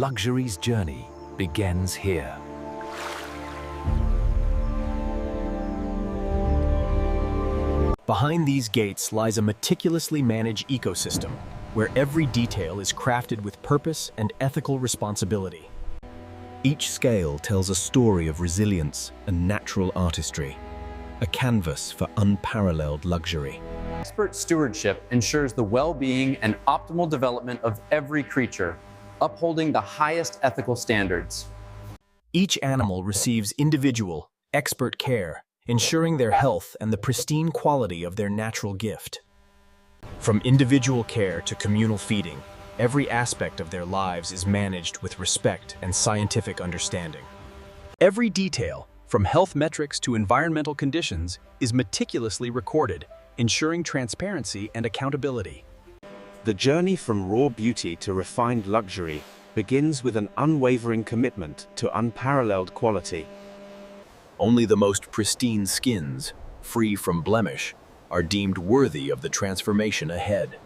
luxury's journey begins here. Behind these gates lies a meticulously managed ecosystem, where every detail is crafted with purpose and ethical responsibility. Each scale tells a story of resilience and natural artistry, a canvas for unparalleled luxury. Expert stewardship ensures the well-being and optimal development of every creature, upholding the highest ethical standards. Each animal receives individual, expert care, ensuring their health and the pristine quality of their natural gift. From individual care to communal feeding, every aspect of their lives is managed with respect and scientific understanding. Every detail, from health metrics to environmental conditions, is meticulously recorded, ensuring transparency and accountability. The journey from raw beauty to refined luxury begins with an unwavering commitment to unparalleled quality. Only the most pristine skins, free from blemish, are deemed worthy of the transformation ahead.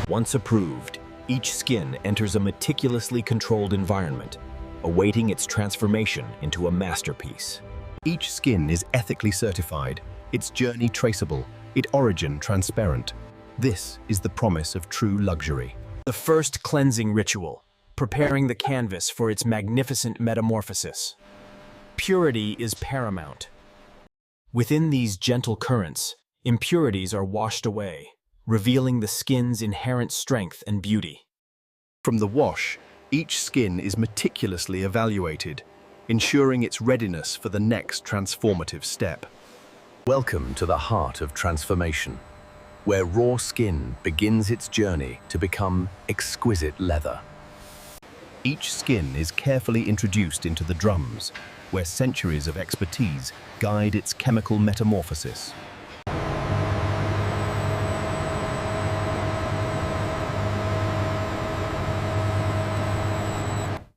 Once approved, each skin enters a meticulously controlled environment, awaiting its transformation into a masterpiece. Each skin is ethically certified, its journey traceable, its origin transparent. This is the promise of true luxury. The first cleansing ritual, preparing the canvas for its magnificent metamorphosis. Purity is paramount. Within these gentle currents, impurities are washed away, revealing the skin's inherent strength and beauty. From the wash, each skin is meticulously evaluated, ensuring its readiness for the next transformative step. Welcome to the heart of transformation, where raw skin begins its journey to become exquisite leather. Each skin is carefully introduced into the drums, where centuries of expertise guide its chemical metamorphosis.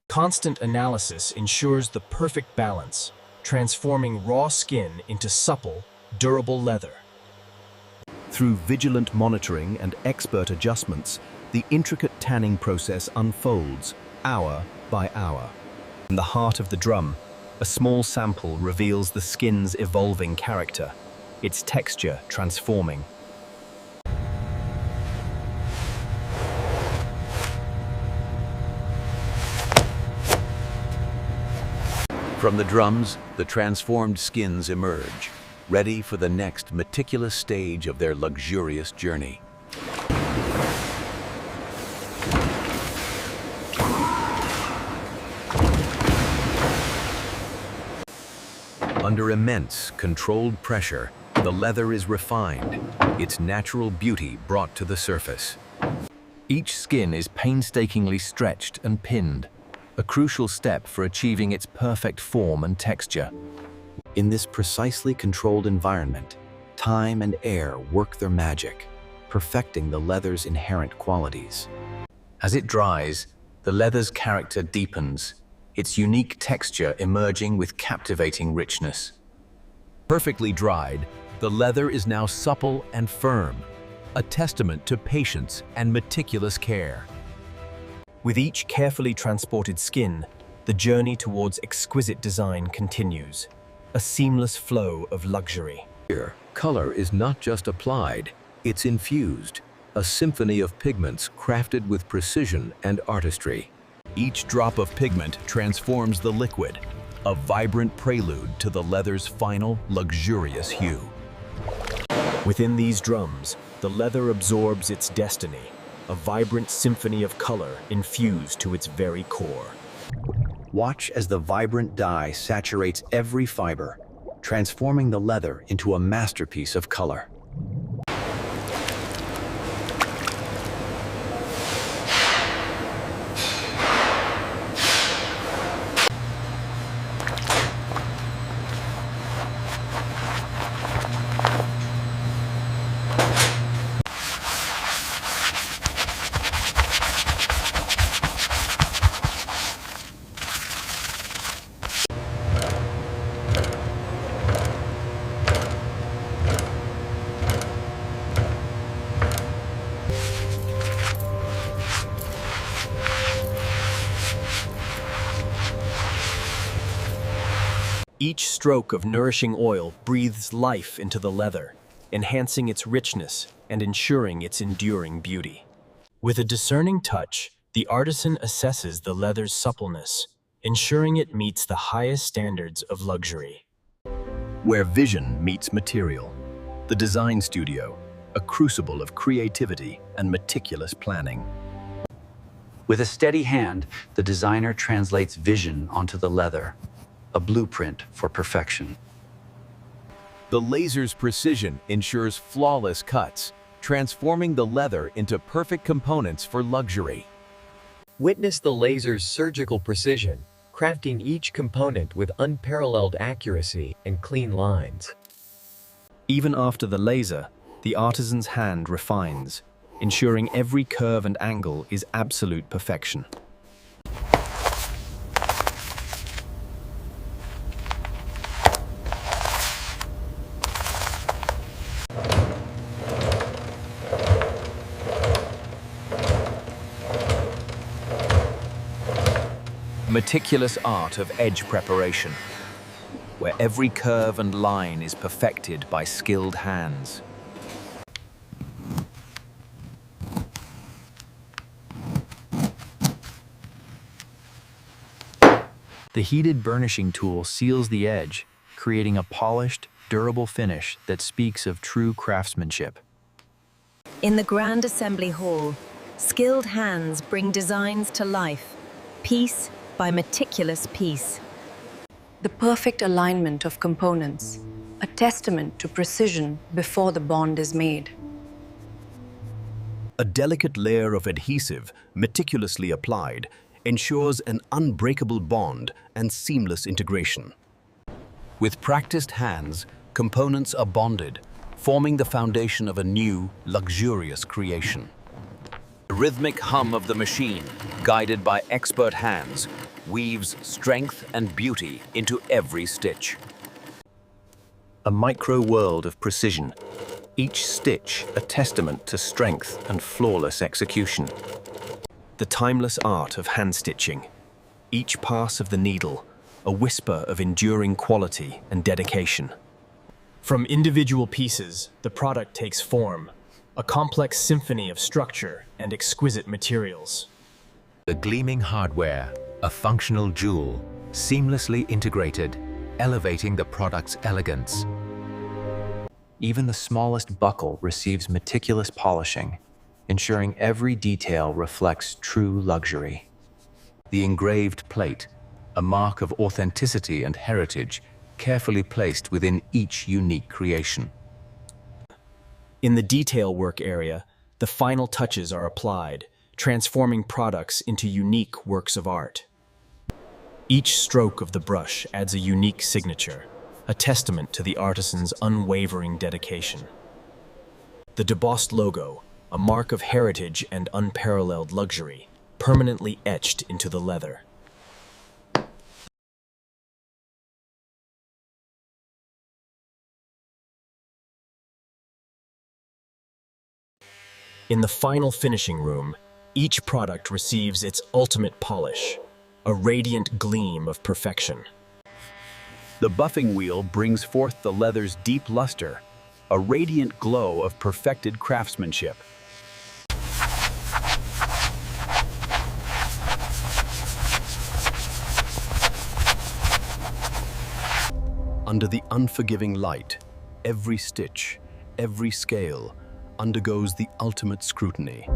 Constant analysis ensures the perfect balance, transforming raw skin into supple, durable leather. Through vigilant monitoring and expert adjustments, the intricate tanning process unfolds, hour by hour. In the heart of the drum, a small sample reveals the skin's evolving character, its texture transforming. From the drums, the transformed skins emerge, ready for the next meticulous stage of their luxurious journey. Under immense, controlled pressure, the leather is refined, its natural beauty brought to the surface. Each skin is painstakingly stretched and pinned, a crucial step for achieving its perfect form and texture. In this precisely controlled environment, time and air work their magic, perfecting the leather's inherent qualities. As it dries, the leather's character deepens, its unique texture emerging with captivating richness. Perfectly dried, the leather is now supple and firm, a testament to patience and meticulous care. With each carefully transported skin, the journey towards exquisite design continues, a seamless flow of luxury. Here, color is not just applied, it's infused, a symphony of pigments crafted with precision and artistry. Each drop of pigment transforms the liquid, a vibrant prelude to the leather's final, luxurious hue. Within these drums, the leather absorbs its destiny, a vibrant symphony of color infused to its very core. Watch as the vibrant dye saturates every fiber, transforming the leather into a masterpiece of color. Each stroke of nourishing oil breathes life into the leather, enhancing its richness and ensuring its enduring beauty. With a discerning touch, the artisan assesses the leather's suppleness, ensuring it meets the highest standards of luxury. Where vision meets material, the design studio, a crucible of creativity and meticulous planning. With a steady hand, the designer translates vision onto the leather, a blueprint for perfection. The laser's precision ensures flawless cuts, transforming the leather into perfect components for luxury. Witness the laser's surgical precision, crafting each component with unparalleled accuracy and clean lines. Even after the laser, the artisan's hand refines, ensuring every curve and angle is absolute perfection. Meticulous art of edge preparation, where every curve and line is perfected by skilled hands. The heated burnishing tool seals the edge, creating a polished, durable finish that speaks of true craftsmanship. In the Grand Assembly Hall, skilled hands bring designs to life, piece by meticulous piece. The perfect alignment of components, a testament to precision before the bond is made. A delicate layer of adhesive, meticulously applied, ensures an unbreakable bond and seamless integration. With practiced hands, components are bonded, forming the foundation of a new, luxurious creation. The rhythmic hum of the machine, guided by expert hands, weaves strength and beauty into every stitch. A micro world of precision, each stitch a testament to strength and flawless execution. The timeless art of hand stitching, each pass of the needle, a whisper of enduring quality and dedication. From individual pieces, the product takes form, a complex symphony of structure and exquisite materials. The gleaming hardware, a functional jewel, seamlessly integrated, elevating the product's elegance. Even the smallest buckle receives meticulous polishing, ensuring every detail reflects true luxury. The engraved plate, a mark of authenticity and heritage, carefully placed within each unique creation. In the detail work area, the final touches are applied, transforming products into unique works of art. Each stroke of the brush adds a unique signature, a testament to the artisan's unwavering dedication. The debossed logo, a mark of heritage and unparalleled luxury, permanently etched into the leather. In the final finishing room, each product receives its ultimate polish, a radiant gleam of perfection. The buffing wheel brings forth the leather's deep luster, a radiant glow of perfected craftsmanship. Under the unforgiving light, every stitch, every scale, undergoes the ultimate scrutiny.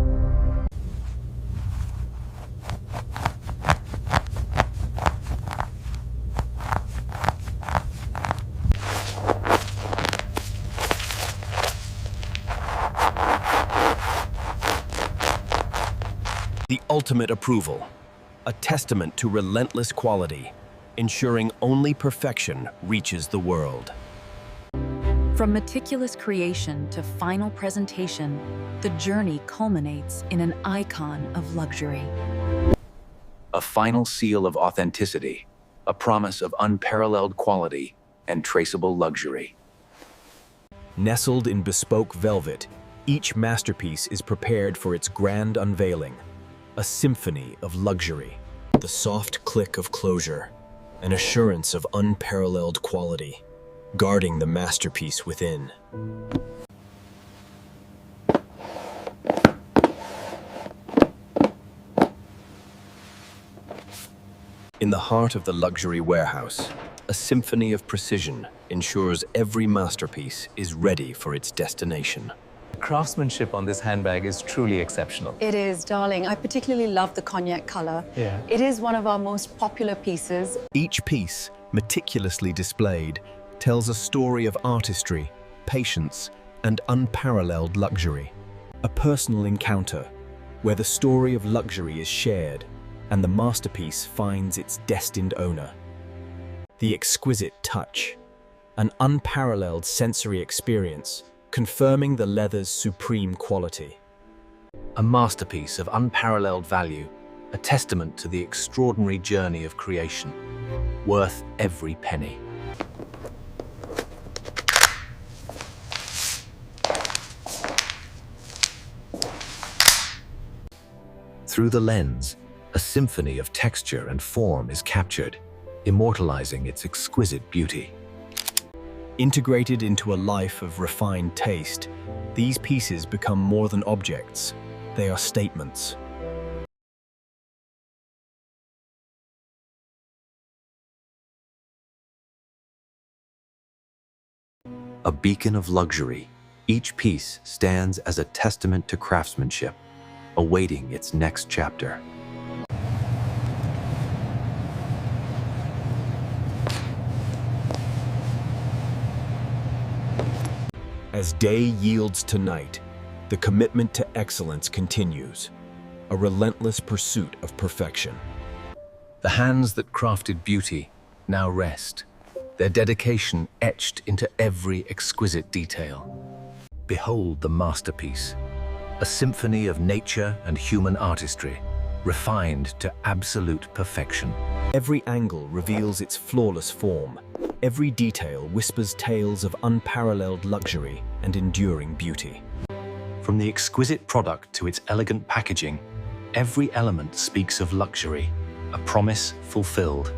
The ultimate approval, a testament to relentless quality, ensuring only perfection reaches the world. From meticulous creation to final presentation, the journey culminates in an icon of luxury. A final seal of authenticity, a promise of unparalleled quality and traceable luxury. Nestled in bespoke velvet, each masterpiece is prepared for its grand unveiling, a symphony of luxury. The soft click of closure, an assurance of unparalleled quality, guarding the masterpiece within. In the heart of the luxury warehouse, a symphony of precision ensures every masterpiece is ready for its destination. The craftsmanship on this handbag is truly exceptional. It is, darling. I particularly love the cognac color. Yeah. It is one of our most popular pieces. Each piece, meticulously displayed, tells a story of artistry, patience, and unparalleled luxury. A personal encounter where the story of luxury is shared and the masterpiece finds its destined owner. The exquisite touch, an unparalleled sensory experience, confirming the leather's supreme quality. A masterpiece of unparalleled value, a testament to the extraordinary journey of creation, worth every penny. Through the lens, a symphony of texture and form is captured, immortalizing its exquisite beauty. Integrated into a life of refined taste, these pieces become more than objects. They are statements. A beacon of luxury, each piece stands as a testament to craftsmanship, awaiting its next chapter. As day yields to night, the commitment to excellence continues, a relentless pursuit of perfection. The hands that crafted beauty now rest, their dedication etched into every exquisite detail. Behold the masterpiece, a symphony of nature and human artistry, refined to absolute perfection. Every angle reveals its flawless form. Every detail whispers tales of unparalleled luxury and enduring beauty. From the exquisite product to its elegant packaging, every element speaks of luxury, a promise fulfilled.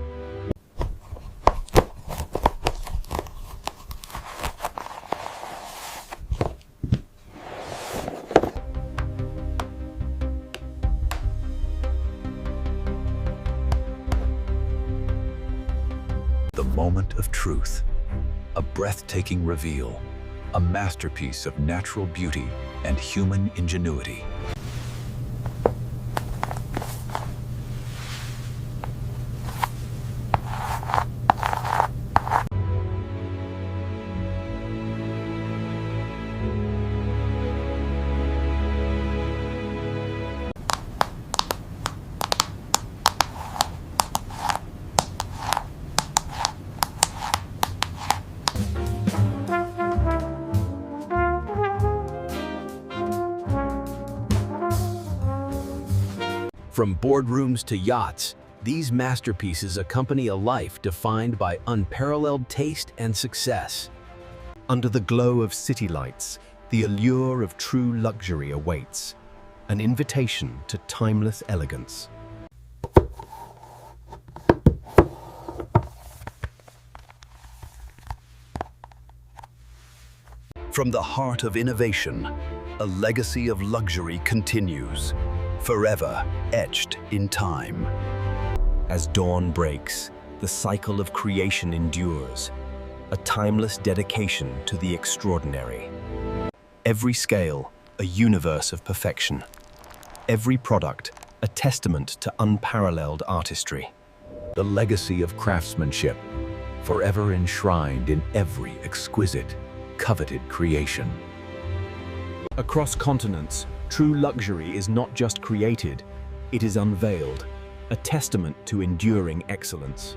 The moment of truth, a breathtaking reveal, a masterpiece of natural beauty and human ingenuity. From boardrooms to yachts, these masterpieces accompany a life defined by unparalleled taste and success. Under the glow of city lights, the allure of true luxury awaits, an invitation to timeless elegance. From the heart of innovation, a legacy of luxury continues, forever etched in time. As dawn breaks, the cycle of creation endures, a timeless dedication to the extraordinary. Every scale, a universe of perfection. Every product, a testament to unparalleled artistry. The legacy of craftsmanship, forever enshrined in every exquisite, coveted creation. Across continents, true luxury is not just created, it is unveiled, a testament to enduring excellence.